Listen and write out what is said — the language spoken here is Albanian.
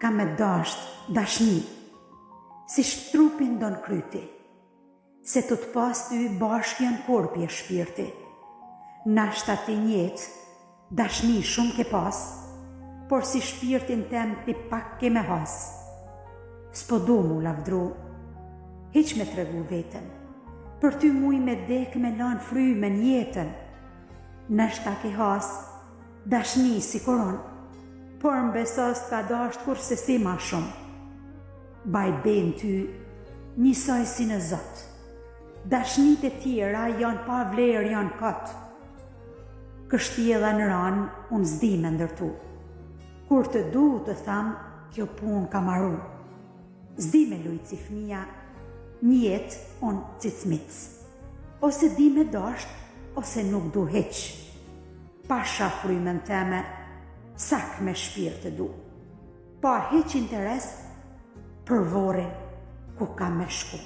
ka me dasht dashni, si shtrupin don kryti, se të pas ty bashkë janë korpi e shpirti. Nashta ti njetë, dashni shumë ke pas, por si shpirtin tem ti pak ke me has. S'po do mu lavdru, hiq me tregu vetën, për ty muj me dek me lan fryme njetën. Nashta ke has, dashni si koron, por mbesas ka dasht kur se si ma shumë. Baj ben ty, njësoj si në Zot. Dashnit e tjera janë pa vlerë, janë katë. Kështjela në ranë, unë zdi me ndërtu. Kur të du të thamë, kjo pun ka maru. Zdi me lujtë si fmija, njetë unë cicmic. Ose di me dasht, ose nuk du heq. Pasha frymen teme, sak me shpirë të du. Pa heq interes, për vorin ku ka me shku.